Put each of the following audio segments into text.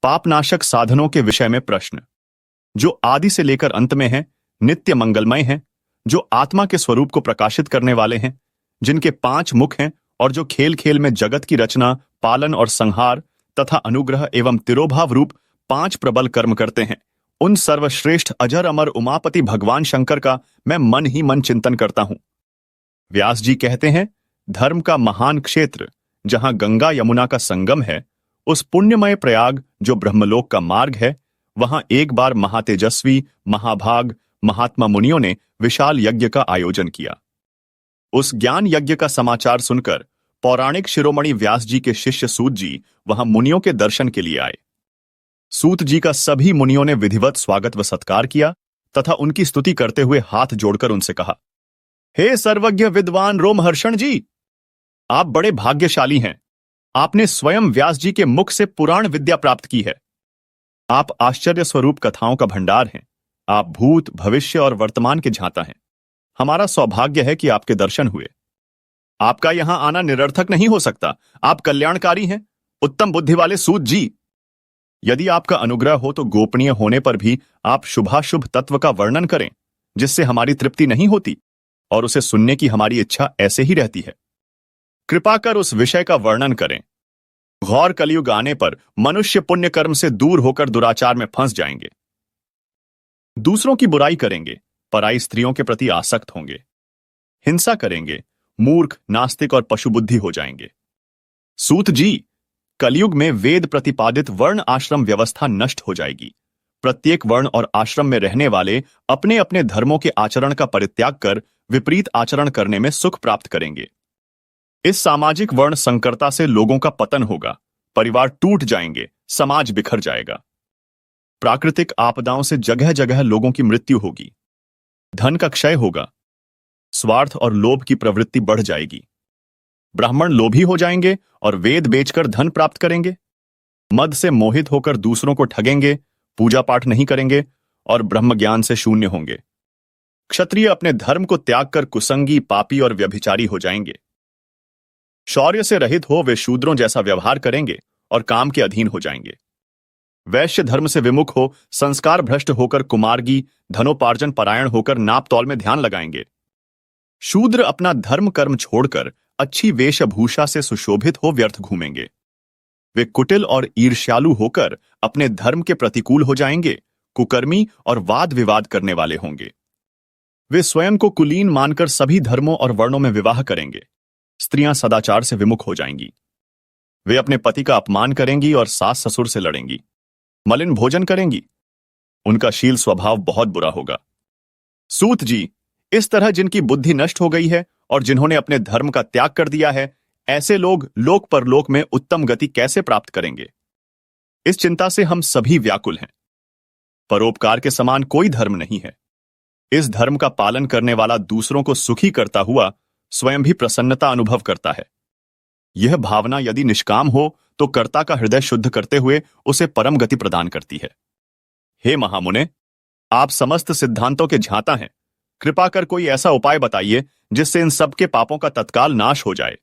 पापनाशक साधनों के विषय में प्रश्न, जो आदि से लेकर अंत में हैं, नित्य मंगलमय हैं, जो आत्मा के स्वरूप को प्रकाशित करने वाले हैं, जिनके 5 मुख हैं और जो खेल खेल में जगत की रचना, पालन और संहार तथा अनुग्रह एवं तिरोभाव रूप 5 प्रबल कर्म करते हैं, उन सर्वश्रेष्ठ अजर अमर उमापति भगवान शंकर का मैं मन ही मन चिंतन करता हूं। व्यास जी कहते हैं, धर्म का महान क्षेत्र जहां गंगा यमुना का संगम है, उस पुण्यमय प्रयाग जो ब्रह्मलोक का मार्ग है, वहां एक बार महातेजस्वी महाभाग महात्मा मुनियों ने विशाल यज्ञ का आयोजन किया। उस ज्ञान यज्ञ का समाचार सुनकर पौराणिक शिरोमणि व्यास जी के शिष्य सूत जी वहां मुनियों के दर्शन के लिए आए। सूत जी का सभी मुनियों ने विधिवत स्वागत व सत्कार किया तथा उनकी स्तुति करते हुए हाथ जोड़कर उनसे कहा, हे सर्वज्ञ विद्वान रोमहर्षण जी, आप बड़े भाग्यशाली हैं। आपने स्वयं व्यास जी के मुख से पुराण विद्या प्राप्त की है। आप आश्चर्य स्वरूप कथाओं का भंडार हैं। आप भूत भविष्य और वर्तमान के झांता हैं। हमारा सौभाग्य है कि आपके दर्शन हुए। आपका यहां आना निरर्थक नहीं हो सकता। आप कल्याणकारी हैं, उत्तम बुद्धि वाले सूत जी। यदि आपका अनुग्रह हो तो गोपनीय होने पर भी आप शुभाशुभ तत्व का वर्णन करें, जिससे हमारी तृप्ति नहीं होती और उसे सुनने की हमारी इच्छा ऐसे ही रहती है। कृपा कर उस विषय का वर्णन करें। घोर कलयुग आने पर मनुष्य पुण्य कर्म से दूर होकर दुराचार में फंस जाएंगे, दूसरों की बुराई करेंगे, पराई स्त्रियों के प्रति आसक्त होंगे, हिंसा करेंगे, मूर्ख नास्तिक और पशुबुद्धि हो जाएंगे। सूत जी, कलयुग में वेद प्रतिपादित वर्ण आश्रम व्यवस्था नष्ट हो जाएगी। प्रत्येक वर्ण और आश्रम में रहने वाले अपने अपने धर्मों के आचरण का परित्याग कर विपरीत आचरण करने में सुख प्राप्त करेंगे। इस सामाजिक वर्ण संकरता से लोगों का पतन होगा, परिवार टूट जाएंगे, समाज बिखर जाएगा। प्राकृतिक आपदाओं से जगह जगह लोगों की मृत्यु होगी, धन का क्षय होगा, स्वार्थ और लोभ की प्रवृत्ति बढ़ जाएगी। ब्राह्मण लोभी हो जाएंगे और वेद बेचकर धन प्राप्त करेंगे। मद से मोहित होकर दूसरों को ठगेंगे, पूजा पाठ नहीं करेंगे और ब्रह्म ज्ञान से शून्य होंगे। क्षत्रिय अपने धर्म को त्याग कर कुसंगी, पापी और व्यभिचारी हो जाएंगे। शौर्य से रहित हो वे शूद्रों जैसा व्यवहार करेंगे और काम के अधीन हो जाएंगे। वैश्य धर्म से विमुख हो संस्कार भ्रष्ट होकर कुमार्गी, धनोपार्जन परायण होकर नाप तौल में ध्यान लगाएंगे। शूद्र अपना धर्म कर्म छोड़कर अच्छी वेशभूषा से सुशोभित हो व्यर्थ घूमेंगे। वे कुटिल और ईर्ष्यालु होकर अपने धर्म के प्रतिकूल हो जाएंगे, कुकर्मी और वाद विवाद करने वाले होंगे। वे स्वयं को कुलीन मानकर सभी धर्मों और वर्णों में विवाह करेंगे। स्त्रियां सदाचार से विमुख हो जाएंगी। वे अपने पति का अपमान करेंगी और सास ससुर से लड़ेंगी, मलिन भोजन करेंगी। उनका शील स्वभाव बहुत बुरा होगा। सूत जी, इस तरह जिनकी बुद्धि नष्ट हो गई है और जिन्होंने अपने धर्म का त्याग कर दिया है, ऐसे लोग लोक परलोक में उत्तम गति कैसे प्राप्त करेंगे? इस चिंता से हम सभी व्याकुल हैं। परोपकार के समान कोई धर्म नहीं है। इस धर्म का पालन करने वाला दूसरों को सुखी करता हुआ स्वयं भी प्रसन्नता अनुभव करता है। यह भावना यदि निष्काम हो तो कर्ता का हृदय शुद्ध करते हुए उसे परम गति प्रदान करती है। हे महामुने, आप समस्त सिद्धांतों के झांता हैं। कृपा कर कोई ऐसा उपाय बताइए जिससे इन सबके पापों का तत्काल नाश हो जाए।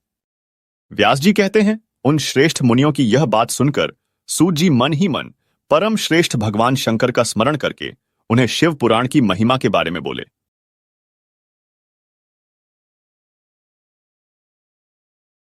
व्यास जी कहते हैं, उन श्रेष्ठ मुनियों की यह बात सुनकर सूत जी मन ही मन परम श्रेष्ठ भगवान शंकर का स्मरण करके उन्हें शिव पुराण की महिमा के बारे में बोले।